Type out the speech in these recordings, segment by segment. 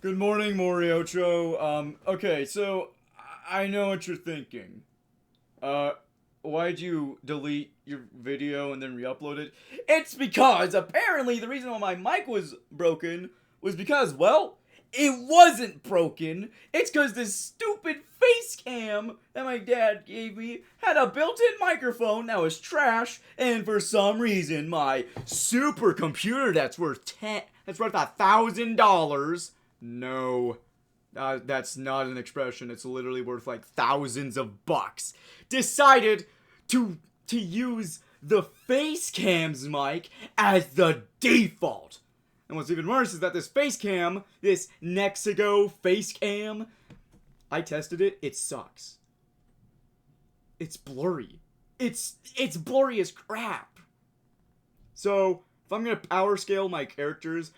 Good morning, Moriocho. Okay, so I know what you're thinking. Uh, why'd you delete your video and then re-upload it? It's because apparently the reason why my mic was broken was because, well, it wasn't broken. It's because this stupid face cam that my dad gave me had a built-in microphone that was trash, and for some reason my supercomputer that's worth $1,000. No, that's not an expression. It's literally worth like thousands of bucks. Decided to use the face cam's mic as the default. And what's even worse is that this face cam, this Nexigo face cam, I tested it. It sucks. It's blurry. It's blurry as crap. So if I'm gonna power scale my characters,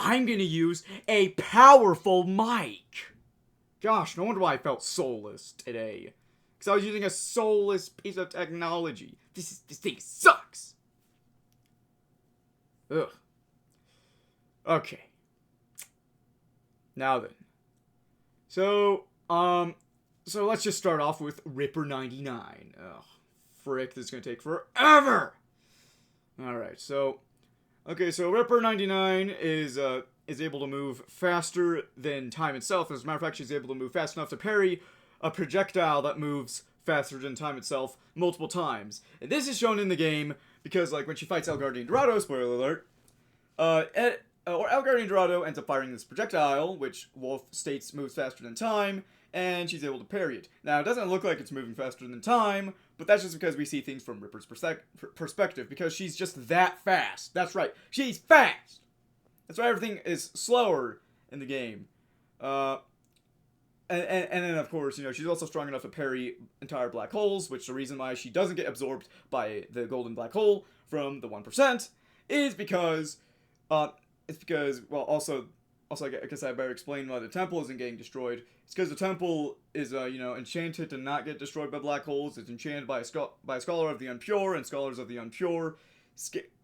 I'm gonna use a powerful mic. Gosh, no wonder why I felt soulless today. Because I was using a soulless piece of technology. This thing sucks. Ugh. Okay. Now then. So let's just start off with Ripper 99. Ugh. Frick, this is gonna take forever! Alright, so Ripper 99 is able to move faster than time itself. As a matter of fact, she's able to move fast enough to parry a projectile that moves faster than time itself multiple times. And this is shown in the game because, like, when she fights El Guardian Dorado, spoiler alert, El Guardian Dorado ends up firing this projectile, which Wolf states moves faster than time, and she's able to parry it. Now, it doesn't look like it's moving faster than time, but that's just because we see things from Ripper's perspective, because she's just that fast. That's right, she's fast! That's why everything is slower in the game. And then, of course, she's also strong enough to parry entire black holes, which the reason why she doesn't get absorbed by the golden black hole from the 1% is because, well, also I guess I better explain why the temple isn't getting destroyed. It's because the temple is, enchanted to not get destroyed by black holes. It's enchanted by a scholar of the unpure, and scholars of the unpure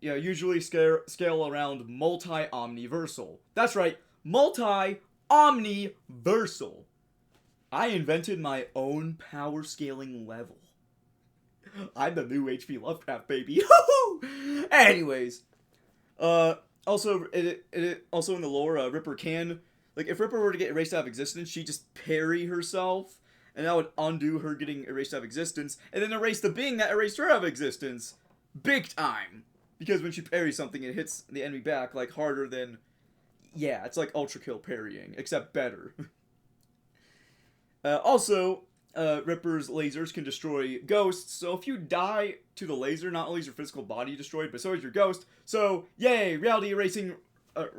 usually scale around multi-omniversal. That's right, multi-omniversal. I invented my own power scaling level. I'm the new HP Lovecraft, baby. Anyways, also in the lore, Ripper can, like, if Ripper were to get erased out of existence, she'd just parry herself, and that would undo her getting erased out of existence, and then erase the being that erased her out of existence. Big time! Because when she parries something, it hits the enemy back, like, harder than... Yeah, it's like Ultra Kill parrying, except better. Ripper's lasers can destroy ghosts, so if you die to the laser, not only is your physical body destroyed, but so is your ghost. So, yay, reality erasing... Look,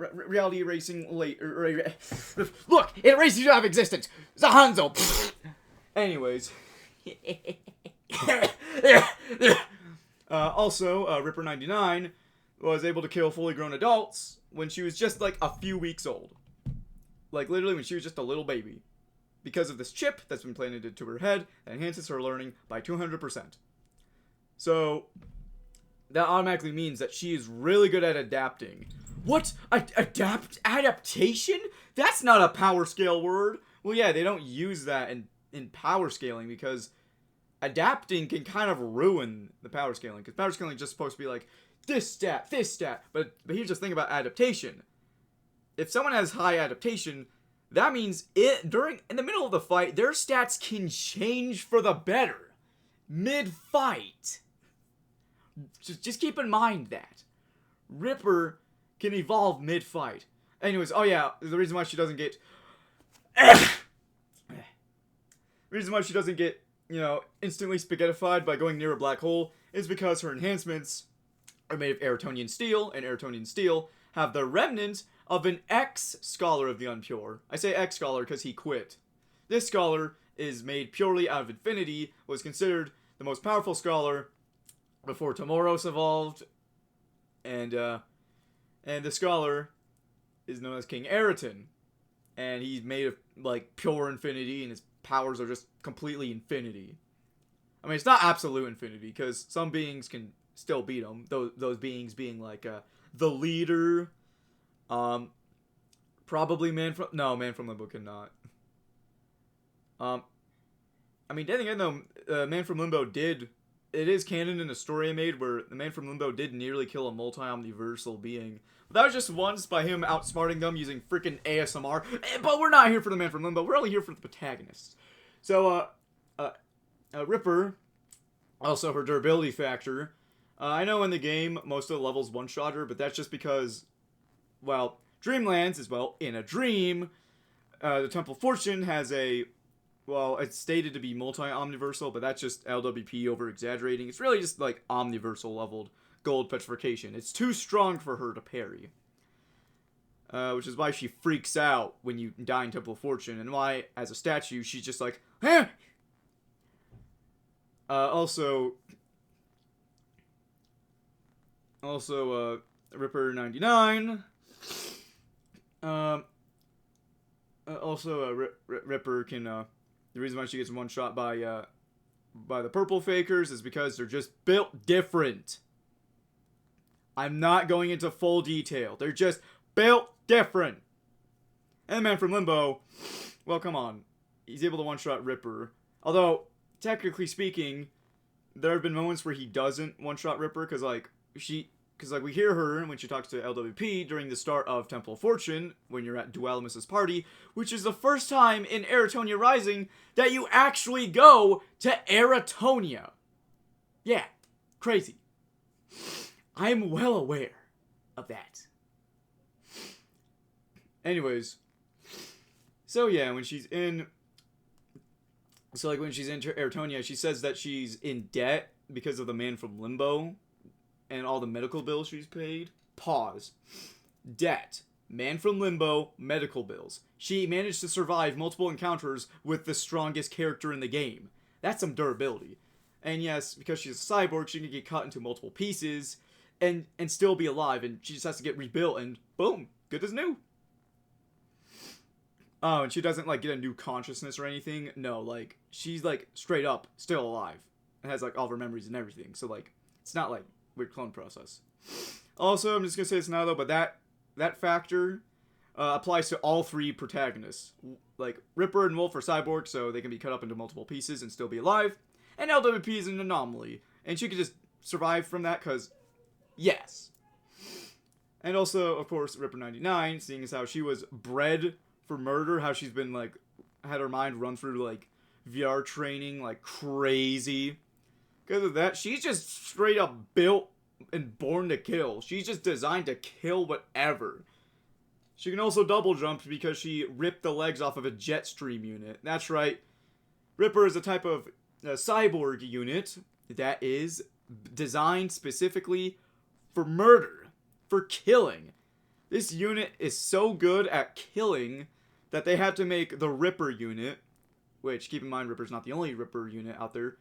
it erases you out of existence! Zahanzo! Anyways. Ripper 99 was able to kill fully grown adults when she was just, like, a few weeks old. Like, literally when she was just a little baby. Because of this chip that's been planted into her head that enhances her learning by 200%. So, that automatically means that she is really good at adapting. What? Adaptation? That's not a power scale word. Well, yeah, they don't use that in power scaling because adapting can kind of ruin the power scaling. Because power scaling is just supposed to be like, this stat. But here's the thing about adaptation. If someone has high adaptation, that means in the middle of the fight, their stats can change for the better. Mid-fight. Just keep in mind that. Ripper can evolve mid-fight. Anyways, oh yeah, the reason why she doesn't get... instantly spaghettified by going near a black hole is because her enhancements are made of Eritonian steel, and Eritonian steel have the remnant of an ex-scholar of the unpure. I say ex-scholar because he quit. This scholar is made purely out of infinity, was considered the most powerful scholar before Tomoros evolved, and the scholar is known as King Eriton, and he's made of, like, pure infinity, and his powers are just completely infinity. I mean, it's not absolute infinity, because some beings can still beat him, those beings being, like, the leader, Probably Man from Limbo cannot. I mean, then again though, Man from Limbo did. It is canon in a story I made where the Man from Limbo did nearly kill a multi-omniversal being. But that was just once by him outsmarting them using freaking ASMR. But we're not here for the Man from Limbo. We're only here for the protagonists. So, Ripper, also her durability factor. I know in the game most of the levels one-shot her, but that's just because, well, Dreamlands is, well, in a dream. The Temple of Fortune has a, well, it's stated to be multi-omniversal, but that's just LWP over-exaggerating. It's really just, like, omniversal leveled gold petrification. It's too strong for her to parry. Which is why she freaks out when you die in Temple of Fortune, and why, as a statue, she's just like, eh! Also, Ripper 99. Ripper can, the reason why she gets one shot by the purple fakers is because they're just built different. I'm not going into full detail. They're just built different. And the Man from Limbo, well, come on. He's able to one-shot Ripper. Although, technically speaking, there have been moments where he doesn't one-shot Ripper, because, like, we hear her when she talks to LWP during the start of Temple of Fortune, when you're at Dualimus's party, which is the first time in Eratonia Rising that you actually go to Eratonia. Yeah, crazy. I'm well aware of that. Anyways, so yeah, when she's in Eratonia, she says that she's in debt because of the Man from Limbo and all the medical bills she's paid. Pause. Debt. Man from Limbo, medical bills. She managed to survive multiple encounters with the strongest character in the game. That's some durability. And yes, because she's a cyborg, she can get cut into multiple pieces and still be alive, and she just has to get rebuilt, and boom, good as new. Oh, and she doesn't, like, get a new consciousness or anything. No, like, she's, like, straight up still alive. And has, like, all of her memories and everything. So, like, it's not, like, weird clone process. Also, I'm just gonna say this now, though, but that factor applies to all three protagonists. Like, Ripper and Wolf are cyborgs, so they can be cut up into multiple pieces and still be alive. And LWP is an anomaly. And she could just survive from that, because, yes. And also, of course, Ripper 99, seeing as how she was bred for murder, how she's been, like, had her mind run through, like, VR training like crazy. Because of that, she's just straight up built and born to kill. She's just designed to kill whatever. She can also double jump because she ripped the legs off of a jet stream unit. That's right. Ripper is a type of cyborg unit that is designed specifically for murder, for killing. This unit is so good at killing that they had to make the Ripper unit, which, keep in mind, Ripper's not the only Ripper unit out there,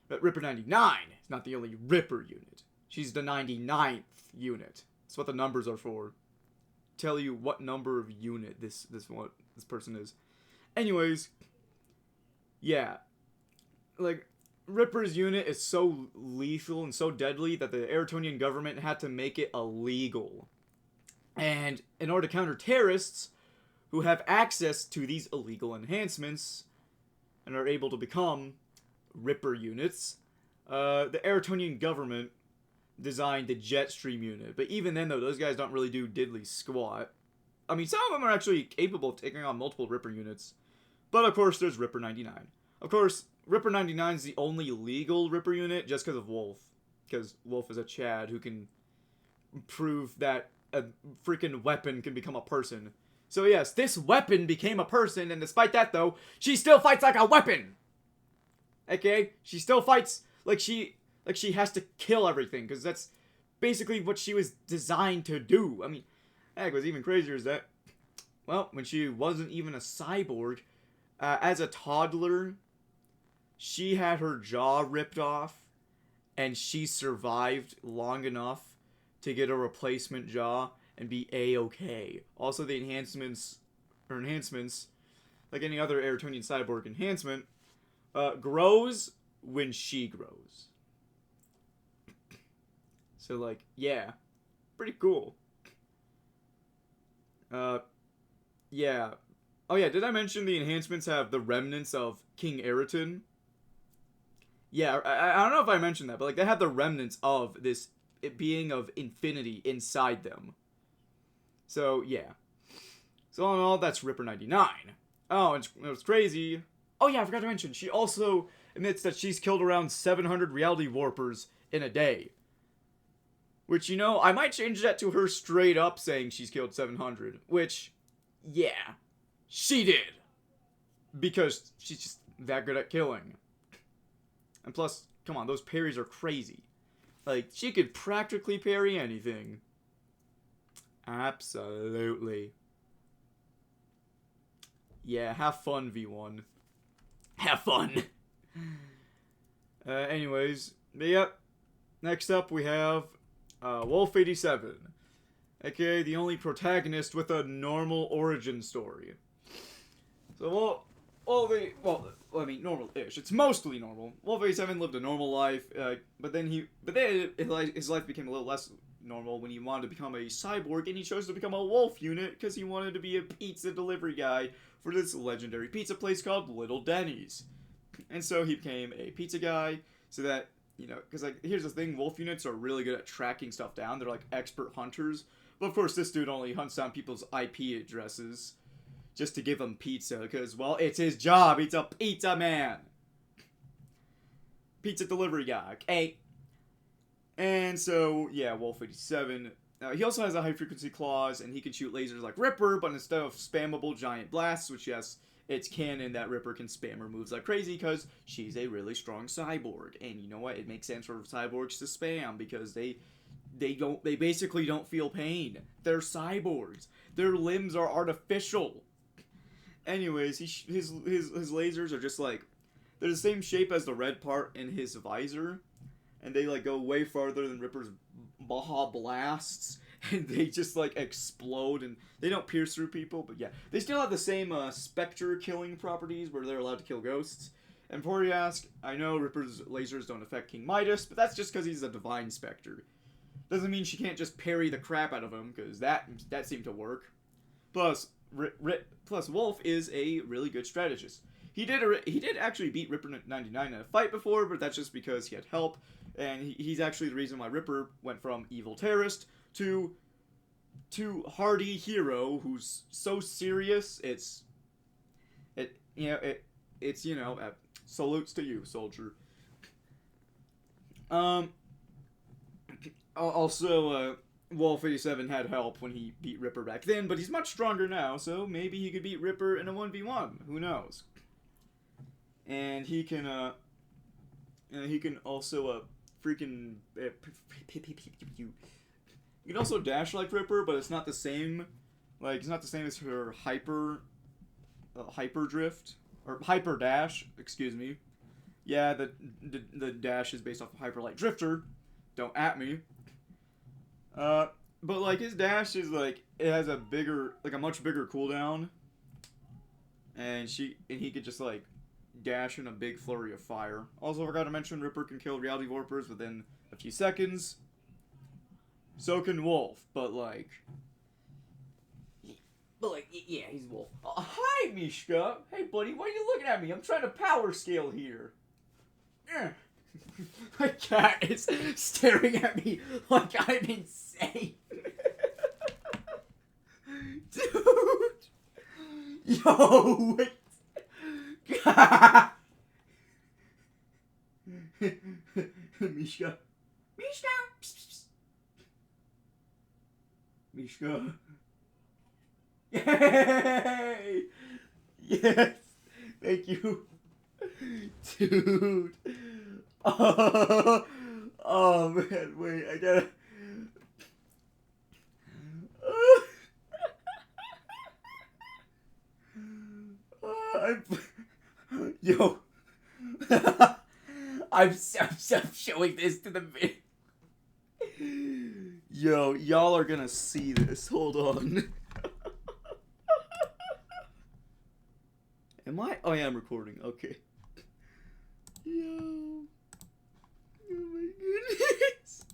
but Ripper 99 is not the only Ripper unit. She's the 99th unit. That's what the numbers are for. Tell you what number of unit this person is. Anyways, yeah. Like, Ripper's unit is so lethal and so deadly that the Eritonian government had to make it illegal. And in order to counter terrorists who have access to these illegal enhancements and are able to become Ripper units, the Eritonian government designed the Jetstream unit. But even then, though, those guys don't really do diddly squat. I mean, some of them are actually capable of taking on multiple Ripper units. But, of course, there's Ripper 99. Of course, Ripper 99 is the only legal Ripper unit just because of Wolf. Because Wolf is a Chad who can prove that a freaking weapon can become a person. So yes, this weapon became a person, and despite that, though, she still fights like a weapon! Okay? She still fights like she has to kill everything, because that's basically what she was designed to do. I mean, heck, what's even crazier is that, well, when she wasn't even a cyborg, as a toddler, she had her jaw ripped off, and she survived long enough to get a replacement jaw and be A-okay. Also, the enhancements, like any other Eritonian cyborg enhancement, grows when she grows. So, like, yeah. Pretty cool. Yeah. Oh yeah, did I mention the enhancements have the remnants of King Eriton? Yeah, I don't know if I mentioned that, but like they have the remnants of this being of infinity inside them. So yeah. So all in all, that's Ripper 99. Oh, and it was crazy. Oh yeah, I forgot to mention, she also admits that she's killed around 700 reality warpers in a day. Which, you know, I might change that to her straight up saying she's killed 700. Which, yeah, she did. Because she's just that good at killing. And plus, come on, those parries are crazy. Like, she could practically parry anything. Absolutely. Yeah, have fun, V1. Have fun. Anyways, but yep. Next up, we have Wolf 87, aka the only protagonist with a normal origin story. So, I mean, normal-ish. It's mostly normal. Wolf 87 lived a normal life, but then his life became a little less normal when he wanted to become a cyborg, and he chose to become a wolf unit because he wanted to be a pizza delivery guy for this legendary pizza place called Little Denny's. And so he became a pizza guy, so that, you know, because, like, here's the thing, wolf units are really good at tracking stuff down. They're, like, expert hunters. But, of course, this dude only hunts down people's IP addresses just to give them pizza, because, well, it's his job. He's a pizza man. Pizza delivery guy, okay? And so, yeah, Wolf 87. He also has a high-frequency claws, and he can shoot lasers like Ripper, but instead of spammable giant blasts, which, yes, it's canon that Ripper can spam her moves like crazy because she's a really strong cyborg. And you know what? It makes sense for cyborgs to spam because they basically don't feel pain. They're cyborgs. Their limbs are artificial. Anyways, his lasers are just like, they're the same shape as the red part in his visor, and they like go way farther than Ripper's Baja blasts, and they just like explode, and they don't pierce through people, but yeah, they still have the same specter killing properties where they're allowed to kill ghosts. And before you ask, I know Ripper's lasers don't affect King Midas, but that's just because he's a divine specter. Doesn't mean she can't just parry the crap out of him, because that seemed to work. Plus, Wolf is a really good strategist. He did actually beat Ripper 99 in a fight before, but that's just because he had help, and he's actually the reason why Ripper went from evil terrorist to hardy hero who's so serious. It's salutes to you, soldier. Also, Wolf 87 had help when he beat Ripper back then, but he's much stronger now, so maybe he could beat Ripper in a 1v1. Who knows? And he can also, freaking... You can also dash like Ripper, but it's not the same. Like, it's not the same as her hyper drift. Or hyper dash, excuse me. Yeah, the dash is based off of Hyper Light Drifter. Don't at me. But like his dash is like, it has a much bigger cooldown, and he could just like dash in a big flurry of fire. Also, forgot to mention Ripper can kill reality warpers within a few seconds. So can Wolf, but yeah, he's Wolf. Hi, Mishka. Hey, buddy, why are you looking at me? I'm trying to power scale here. My cat is staring at me like I'm insane. Dude. Yo, wait. Mishka. Mishka. Mishka. Yay! Yes! Thank you. Dude. Oh man, wait, I gotta... Yo. I'm showing this to the video. Yo, y'all are gonna see this. Hold on. Am I? Oh yeah, I'm recording. Okay. Yo. Oh my goodness.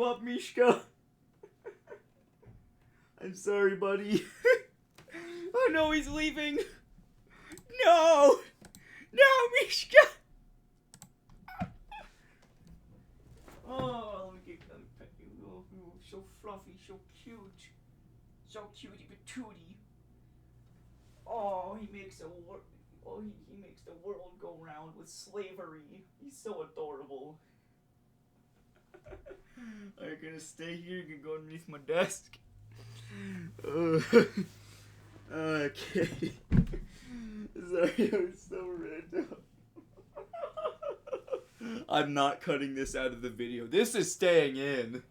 up, Mishka. I'm sorry, buddy. Oh no, he's leaving. No! No, Mishka! Oh, let me pet you. Oh, so fluffy, so cute. So cutie patootie. Oh, he makes the world go round with slavery. He's so adorable. Are you gonna stay here? You can go underneath my desk. Okay. Sorry, I was so random. I'm not cutting this out of the video. This is staying in.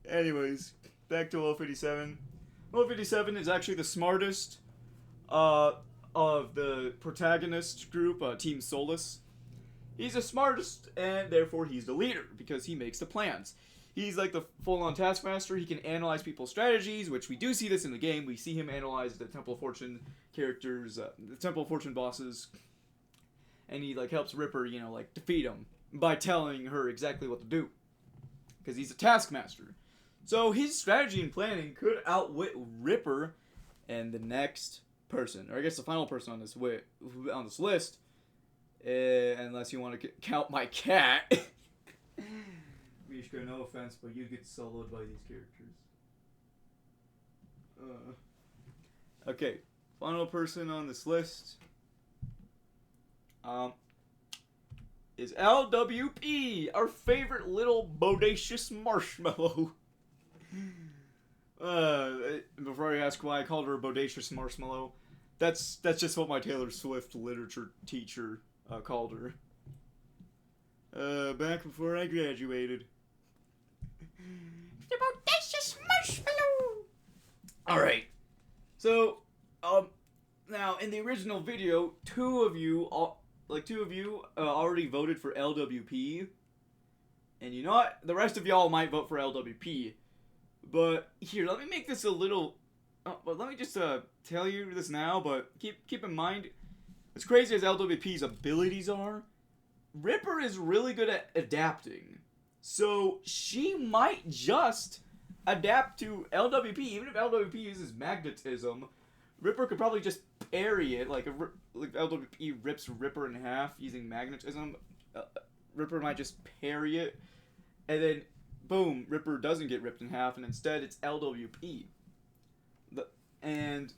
Anyways, back to Wolf 87. Wolf 87 is actually the smartest of the protagonist group, Team Solus. He's the smartest, and therefore he's the leader, because he makes the plans. He's like the full-on taskmaster. He can analyze people's strategies, which we do see this in the game. We see him analyze the Temple of Fortune characters, the Temple of Fortune bosses, and he like helps Ripper, like defeat him by telling her exactly what to do, because he's a taskmaster. So his strategy and planning could outwit Ripper and the next person, or I guess the final person on this list, unless you want to count my cat. Mishka, no offense, but you get soloed by these characters. Okay, final person on this list is LWP, our favorite little bodacious marshmallow. Before I ask why I called her a bodacious marshmallow, that's just what my Taylor Swift literature teacher called her. Back before I graduated. The bodacious marshmallow! Alright. So, now, in the original video, two of you already voted for LWP. And you know what? The rest of y'all might vote for LWP. But, here, let me make this a little... but let me just tell you this now, but keep in mind, as crazy as LWP's abilities are, Ripper is really good at adapting. So, she might just adapt to LWP. Even if LWP uses magnetism, Ripper could probably just parry it. Like, if LWP rips Ripper in half using magnetism, Ripper might just parry it. And then, boom, Ripper doesn't get ripped in half, and instead it's LWP. And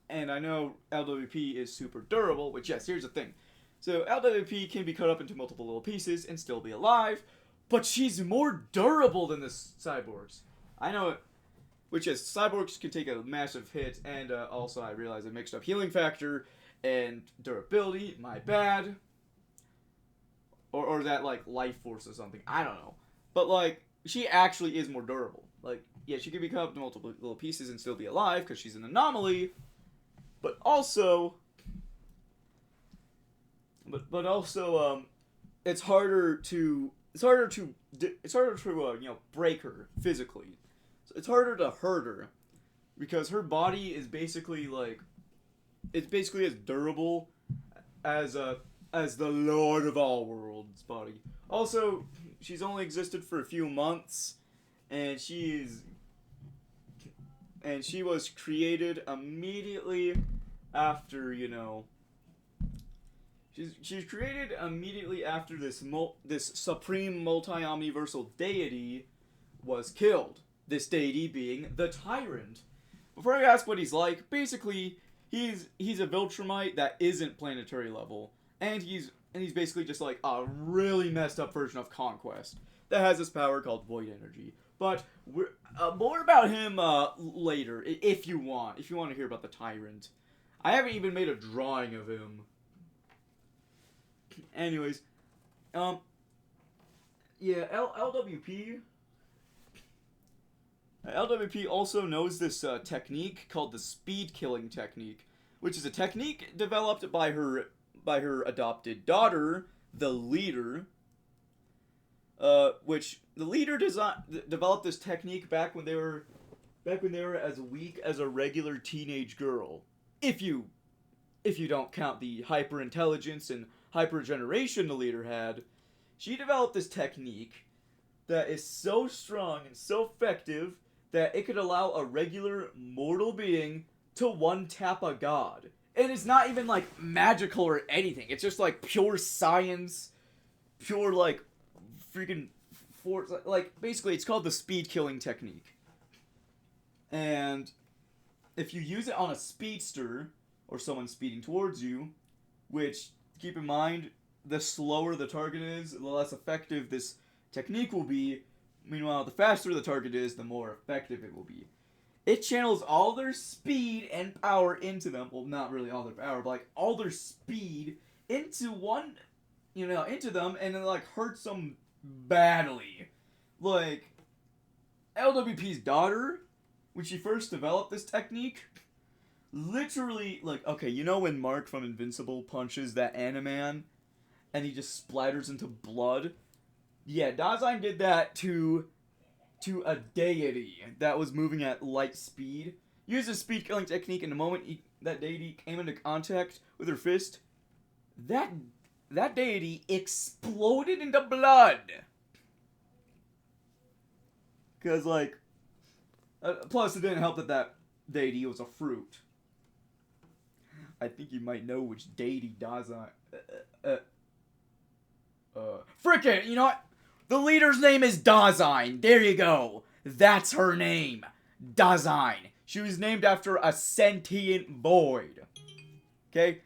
I know LWP is super durable, which, yes, here's the thing. So LWP can be cut up into multiple little pieces and still be alive, but she's more durable than the cyborgs. I know it, which is, cyborgs can take a massive hit, and also I realize I mixed up healing factor and durability, my bad. Or that, like, life force or something, I don't know. But, like, she actually is more durable. Like, yeah, she can be cut up into multiple little pieces and still be alive, because she's an anomaly, but also... But also, it's harder to break her physically. So it's harder to hurt her, because her body is basically like, it's basically as durable as the Lord of all worlds body. Also, she's only existed for a few months, and she was created immediately after, She's created immediately after this supreme multi-omniversal deity was killed. This deity being the Tyrant. Before I ask what he's like, basically he's a Viltrumite that isn't planetary level, and he's basically just like a really messed up version of Conquest that has this power called Void Energy. But more about him later, if you want to hear about the Tyrant. I haven't even made a drawing of him. Anyways, yeah, LWP also knows this technique called the speed killing technique, which is a technique developed by her adopted daughter, the Leader. Which the Leader developed this technique back when they were as weak as a regular teenage girl. If you don't count the hyper intelligence and hyper generation the Leader had, She developed this technique that is so strong and so effective that it could allow a regular mortal being to one-tap a god. And it's not even, like, magical or anything. It's just, like, pure science, pure, like, freaking force. Like, basically, it's called the speed-killing technique. And if you use it on a speedster, or someone speeding towards you, which, keep in mind, the slower the target is, the less effective this technique will be. Meanwhile, the faster the target is, the more effective it will be. It channels all their speed and power into them. Well, not really all their power, but like all their speed into into them, and it like hurts them badly. Like LWP's daughter, when she first developed this technique, literally, like, okay, you know when Mark from Invincible punches that Animan, and he just splatters into blood? Yeah, Dasein did that to a deity that was moving at light speed. Used a speed killing technique, and the moment that deity came into contact with her fist, that deity exploded into blood. Because, like, plus it didn't help that deity was a fruit. I think you might know which deity Dasein. Frick it, you know what? The leader's name is Dasein. There you go. That's her name. Dasein. She was named after a sentient void. Okay?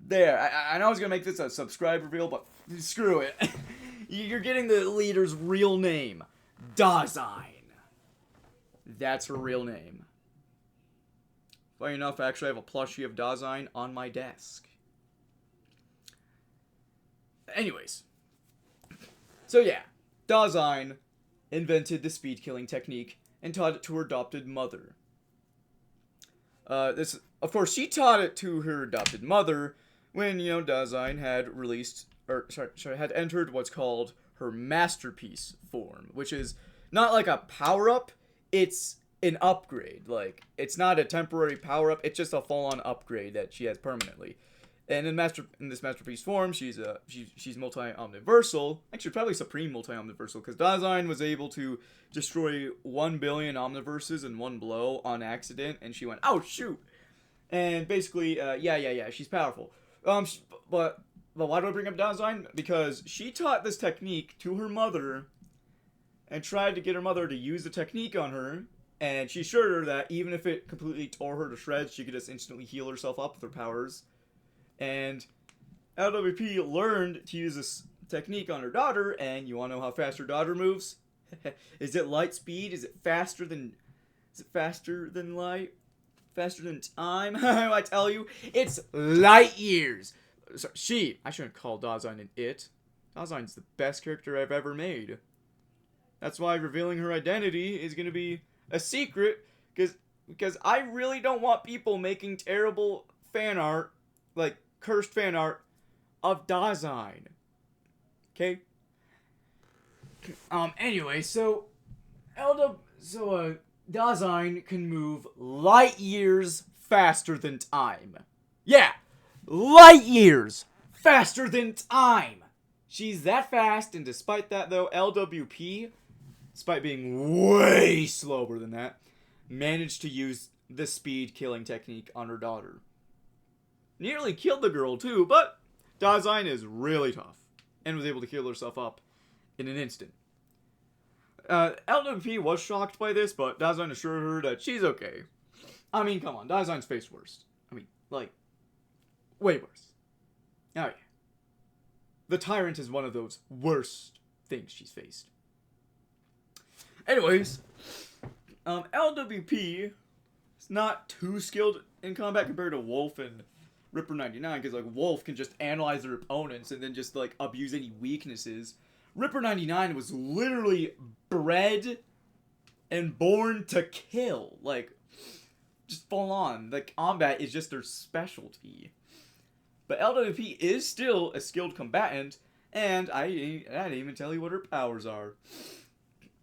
There. I know I was going to make this a subscribe reveal, but screw it. You're getting the leader's real name. Dasein. That's her real name. Funny enough, actually, I have a plushie of Dasein on my desk. Anyways. So yeah. Dasein invented the speed-killing technique and taught it to her adopted mother. Of course, she taught it to her adopted mother when, Dasein had had entered what's called her masterpiece form, which is not like a power-up, it's an upgrade. Like, it's not a temporary power-up, it's just a full-on upgrade that she has permanently. And in this masterpiece form, she's multi-omniversal. Actually, probably supreme multi-omniversal, because Dasein was able to destroy 1 billion omniverses in one blow on accident, and she went, oh shoot! And basically, she's powerful. But why do I bring up Dasein? Because she taught this technique to her mother, and tried to get her mother to use the technique on her, and she assured her that even if it completely tore her to shreds, she could just instantly heal herself up with her powers. And LWP learned to use this technique on her daughter, and you want to know how fast her daughter moves? Is it light speed? Is it faster than light? Faster than time? I tell you, it's light years. I shouldn't call Dasein an it. Dasein's the best character I've ever made. That's why revealing her identity is going to be a secret, because I really don't want people making terrible fan art, like cursed fan art of Dasein. Okay? Anyway, so Dasein can move light years faster than time. Yeah! Light years faster than time! She's that fast, and despite that though, LWP, despite being way slower than that, managed to use the speed killing technique on her daughter. Nearly killed the girl too, but Dasein is really tough, and was able to heal herself up in an instant. LWP was shocked by this, but Dasein assured her that she's okay. I mean, come on, Dasein's faced worse. I mean, like, way worse. Oh yeah. The Tyrant is one of those worst things she's faced. Anyways, LWP is not too skilled in combat compared to Wolf and Ripper 99, because, like, Wolf can just analyze their opponents and then just, like, abuse any weaknesses. Ripper 99 was literally bred and born to kill. Like, just full on. Like, combat is just their specialty. But LWP is still a skilled combatant, and I didn't even tell you what her powers are.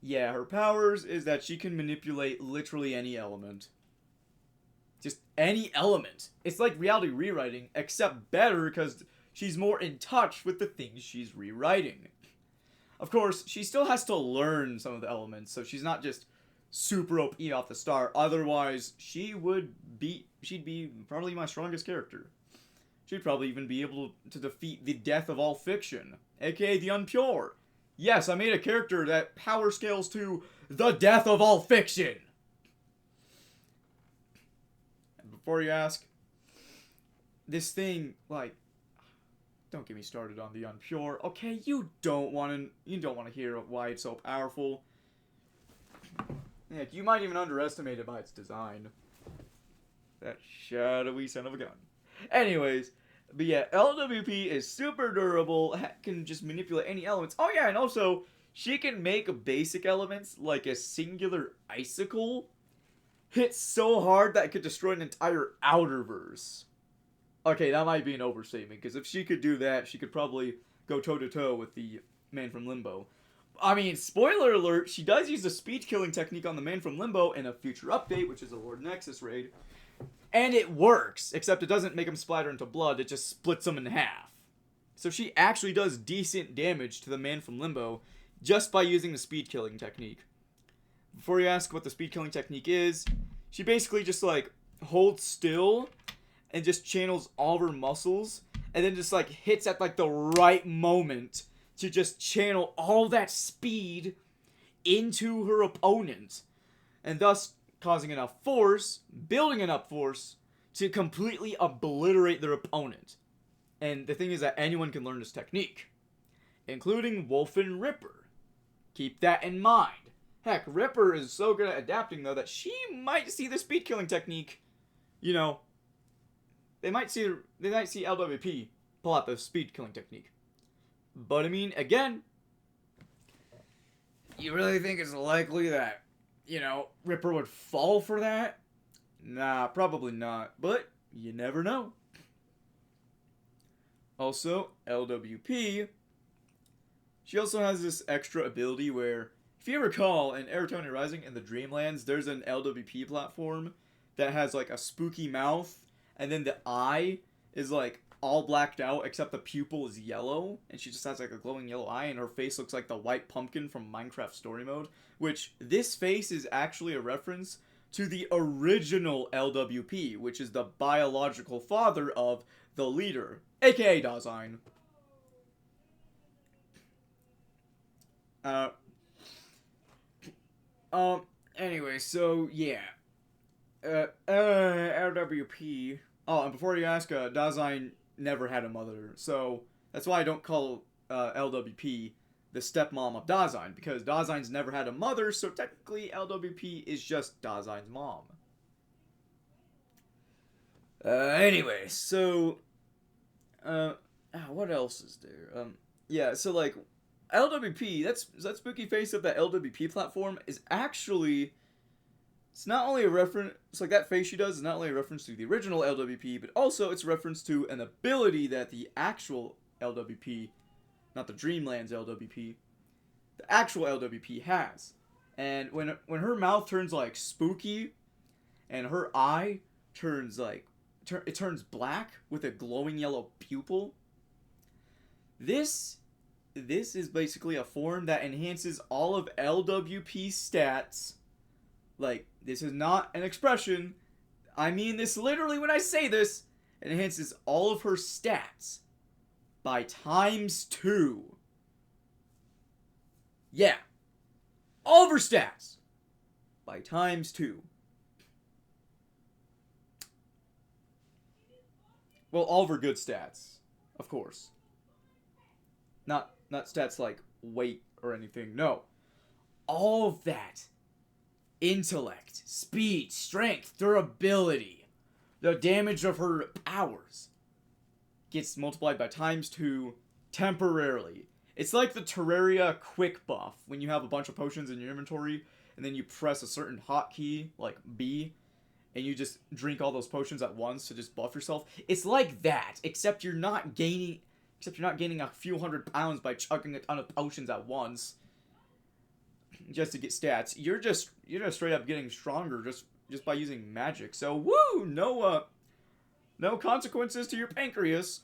Yeah, her powers is that she can manipulate literally any element. Just any element. It's like reality rewriting, except better because she's more in touch with the things she's rewriting. Of course, she still has to learn some of the elements, so she's not just super OP off the start. Otherwise, she'd be probably my strongest character. She'd probably even be able to defeat the death of all fiction, aka the Unpure. Yes, I made a character that power scales to the death of all fiction. And before you ask, this thing, like, don't get me started on the Unpure. Okay, you don't want to hear why it's so powerful. Heck, you might even underestimate it by its design. That shadowy son of a gun. Anyways, but yeah, LWP is super durable, can just manipulate any elements. Oh yeah, and also, she can make basic elements, like a singular icicle, hit so hard that it could destroy an entire outerverse. Okay, that might be an overstatement, because if she could do that, she could probably go toe-to-toe with the Man from Limbo. I mean, spoiler alert, she does use the speed-killing technique on the Man from Limbo in a future update, which is a Lord Nexus raid. And it works, except it doesn't make him splatter into blood, it just splits him in half. So she actually does decent damage to the Man from Limbo just by using the speed-killing technique. Before you ask what the speed-killing technique is, she basically just, like, holds still and just channels all of her muscles, and then just, like, hits at, like, the right moment to just channel all that speed into her opponent, and thus causing enough force, building enough force, to completely obliterate their opponent. And the thing is that anyone can learn this technique, including Wolf and Ripper. Keep that in mind. Heck, Ripper is so good at adapting, though, that she might see the speed-killing technique, you know, they might see LWP pull out the speed-killing technique. But, I mean, again, you really think it's likely that, you know, Ripper would fall for that? Nah, probably not. But, you never know. Also, LWP, she also has this extra ability where, if you recall, in Eritonia Rising in the Dreamlands, there's an LWP platform that has, like, a spooky mouth, and then the eye is, like, all blacked out, except the pupil is yellow, and she just has, like, a glowing yellow eye, and her face looks like the white pumpkin from Minecraft Story Mode, which, this face is actually a reference to the original LWP, which is the biological father of the leader, aka Dasein. Anyway, so, yeah. LWP. Oh, and before you ask, Dasein never had a mother, so that's why I don't call LWP the stepmom of Dasein, because Dasein's never had a mother, so technically LWP is just Dasein's mom. Anyway, so, what else is there? Yeah, so, like, LWP, that spooky face of that LWP platform is actually, it's not only a reference, it's like that face she does is not only a reference to the original LWP, but also it's a reference to an ability that the actual LWP, not the Dreamlands LWP, the actual LWP has. And when her mouth turns, like, spooky, and her eye turns, like, it turns black with a glowing yellow pupil, this is basically a form that enhances all of LWP stats. Like, this is not an expression. I mean this literally when I say this. It enhances all of her stats by ×2. Yeah. All of her stats by ×2. Well, all of her good stats, of course. Not stats like weight or anything, no. All of that. Intellect, speed, strength, durability, the damage of her powers gets multiplied by ×2 temporarily. It's like the Terraria quick buff, when you have a bunch of potions in your inventory, and then you press a certain hotkey, like B, and you just drink all those potions at once to just buff yourself. It's like that, except you're not gaining a few hundred pounds by chugging a ton of potions at once just to get stats. You're just straight up getting stronger just by using magic. So woo, no consequences to your pancreas.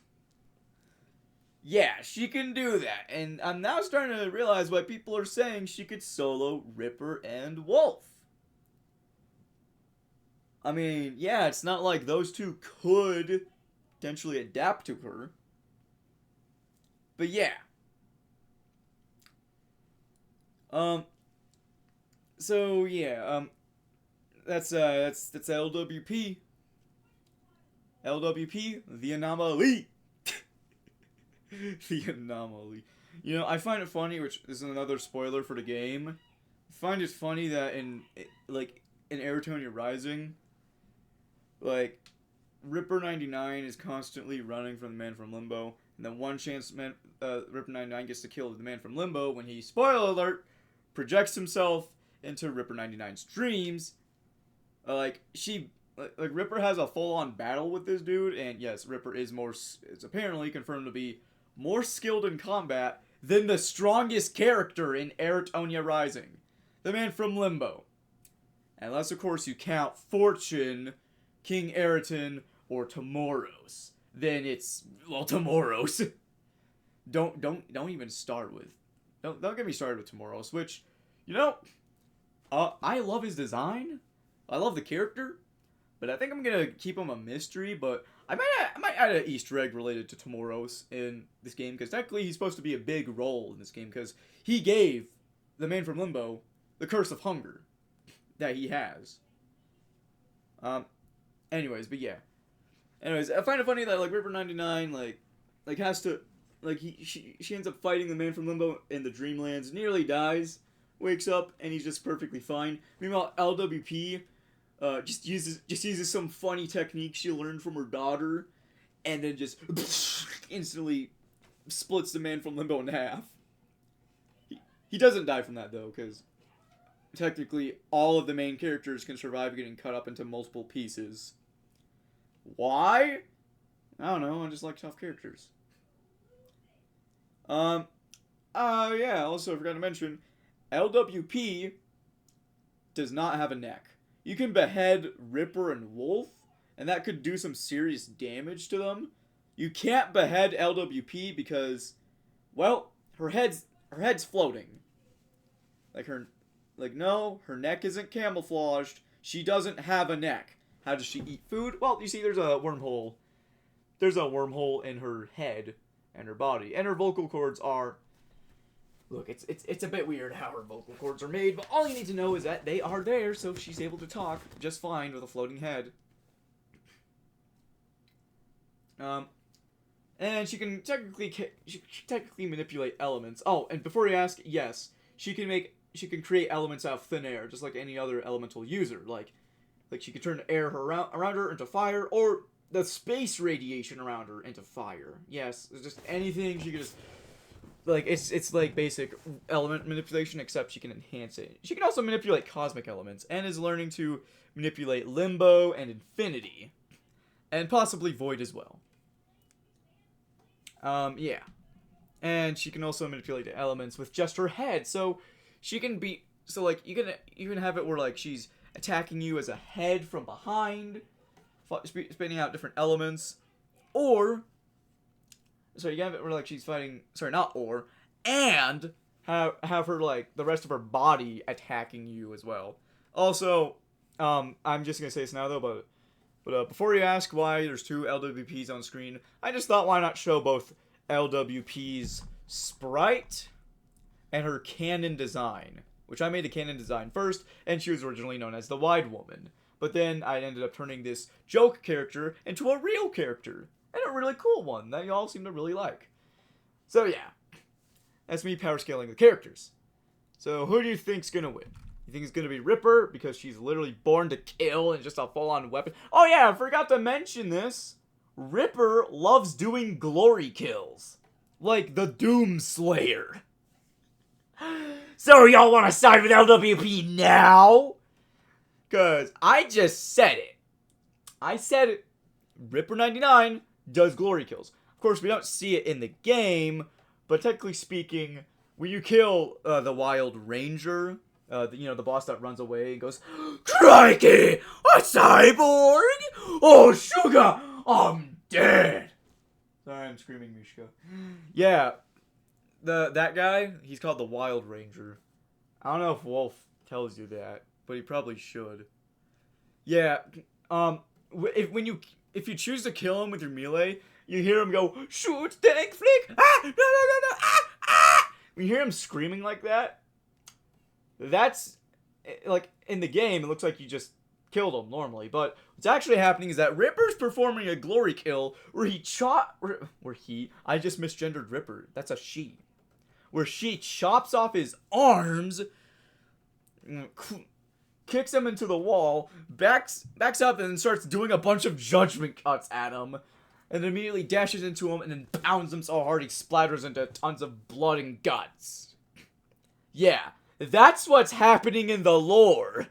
Yeah, she can do that. And I'm now starting to realize why people are saying she could solo Ripper and Wolf. I mean, yeah, it's not like those two could potentially adapt to her. But yeah. Um so yeah, that's LWP. LWP, the anomaly. The anomaly. You know, I find it funny, which is another spoiler for the game. I find it funny that in Eritonia Rising, like Ripper 99 is constantly running from the man from Limbo, and then one chance Ripper 99 gets to kill the man from Limbo when he, spoiler alert, projects himself into Ripper 99's dreams. Like Ripper has a full-on battle with this dude, and yes, Ripper is apparently confirmed to be more skilled in combat than the strongest character in Eritonia Rising, the man from Limbo. Unless, of course, you count Fortune, King Eriton, or Tamoros. Then it's, well, Tamoros. Don't even start with, don't get me started with Tamoros, which, you know, I love his design. I love the character. But I think I'm gonna keep him a mystery. But I might add an Easter egg related to Tamoros in this game, because technically he's supposed to be a big role in this game, because he gave the man from Limbo the curse of hunger that he has. Anyways, but yeah. Anyways, I find it funny that like Ripper 99 like has to she ends up fighting the man from Limbo in the Dreamlands, nearly dies, wakes up, and he's just perfectly fine. Meanwhile, LWP just uses some funny technique she learned from her daughter, and then just instantly splits the man from Limbo in half. He doesn't die from that though, because technically all of the main characters can survive getting cut up into multiple pieces. Why? I don't know. I just like tough characters. Yeah. Also, I forgot to mention, LWP does not have a neck. You can behead Ripper and Wolf, and that could do some serious damage to them. You can't behead LWP because, well, her head's floating. No, her neck isn't camouflaged. She doesn't have a neck. How does she eat food? Well, you see, there's a wormhole. There's a wormhole in her head and her body, and her vocal cords are. Look, it's a bit weird how her vocal cords are made, but all you need to know is that they are there, so she's able to talk just fine with a floating head. And she can technically manipulate elements. Oh, and before you ask, yes, she can create elements out of thin air, just like any other elemental user. Like she could turn air around her into fire, or the space radiation around her into fire. Yes, it's just anything she could just. Like, it's like basic element manipulation, except she can enhance it. She can also manipulate cosmic elements, and is learning to manipulate Limbo and Infinity. And possibly Void as well. Yeah. And she can also manipulate the elements with just her head, so she can be... So, like, you can have it where, like, she's attacking you as a head from behind, spitting out different elements, or... So you have it where, like, she's fighting... Sorry, not or. And have her, like, the rest of her body attacking you as well. Also, I'm just gonna say this now, though, but before you ask why there's two LWPs on screen, I just thought, why not show both LWP's sprite and her canon design. Which I made the canon design first, and she was originally known as the Wide Woman. But then I ended up turning this joke character into a real character. And a really cool one that y'all seem to really like. So yeah, that's me power scaling the characters. So who do you think's gonna win? You think it's gonna be Ripper because she's literally born to kill and just a full-on weapon? Oh yeah, I forgot to mention this. Ripper loves doing glory kills, like the Doom Slayer. So y'all want to side with LWP now? Cause I just said it. I said it. Ripper 99 does glory kills. Of course, we don't see it in the game, but technically speaking, when you kill the Wild Ranger, the boss that runs away and goes, "Crikey, a cyborg? Oh, sugar, I'm dead." Sorry, I'm screaming, Mishka. Yeah, that guy, he's called the Wild Ranger. I don't know if Wolf tells you that, but he probably should. Yeah, if you choose to kill him with your melee, you hear him go, "Shoot, tank flick! Ah, no, no, no, no, ah, ah!" When you hear him screaming like that, that's like in the game. It looks like you just killed him normally, but what's actually happening is that Ripper's performing a glory kill I just misgendered Ripper. That's a she. Where she chops off his arms, kicks him into the wall, backs up, and then starts doing a bunch of judgment cuts at him, and immediately dashes into him and then pounds him so hard he splatters into tons of blood and guts. Yeah, that's what's happening in the lore.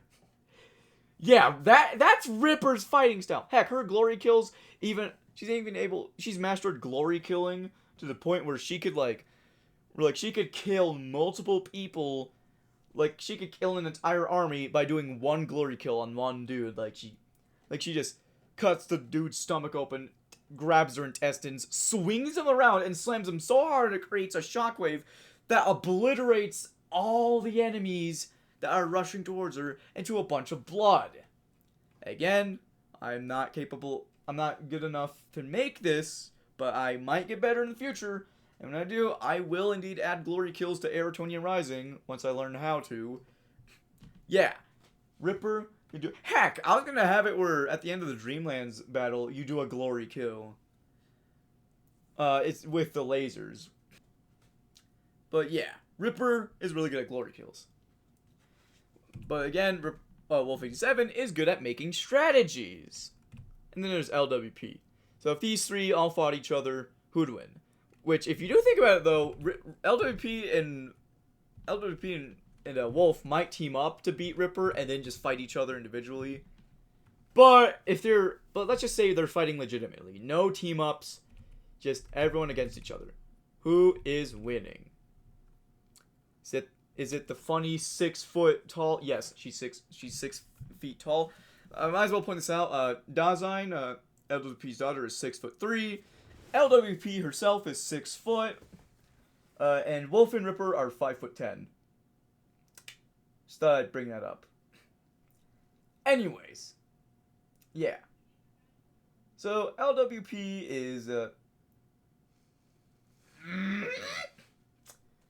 Yeah, that's Ripper's fighting style. Heck, her glory kills, she's mastered glory killing to the point where she could she could kill multiple people. Like, she could kill an entire army by doing one glory kill on one dude. She just cuts the dude's stomach open, grabs their intestines, swings him around, and slams him so hard it creates a shockwave that obliterates all the enemies that are rushing towards her into a bunch of blood. Again, I'm not good enough to make this, but I might get better in the future. And when I do, I will indeed add glory kills to Eretonia Rising once I learn how to. Yeah, Ripper, you do. Heck, I was gonna have it where at the end of the Dreamlands battle, you do a glory kill. It's with the lasers. But yeah, Ripper is really good at glory kills. But again, Wolf 87 is good at making strategies. And then there's LWP. So if these three all fought each other, who'd win? Which, if you do think about it, though, LWP and Wolf might team up to beat Ripper and then just fight each other individually. But let's just say they're fighting legitimately. No team ups, just everyone against each other. Who is winning? Is it the funny 6 foot tall? Yes, she's 6 feet tall. I might as well point this out. Dasein, LWP's daughter, is 6'3". LWP herself is 6 foot, and Wolf and Ripper are 5'10". Just thought I'd bring that up. Anyways, yeah. So LWP is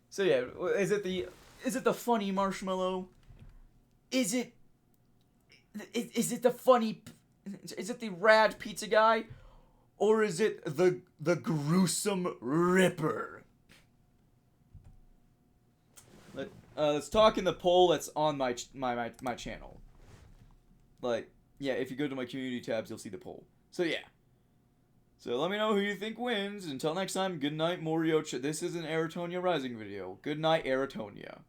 so yeah, is it the funny marshmallow? Is it the funny? Is it the rad pizza guy? Or is it the gruesome Ripper? Let's talk in the poll that's on my channel. Yeah, if you go to my community tabs, you'll see the poll. So yeah. So let me know who you think wins. Until next time, good night, Moriocha. This is an Eretonia Rising video. Good night, Eretonia.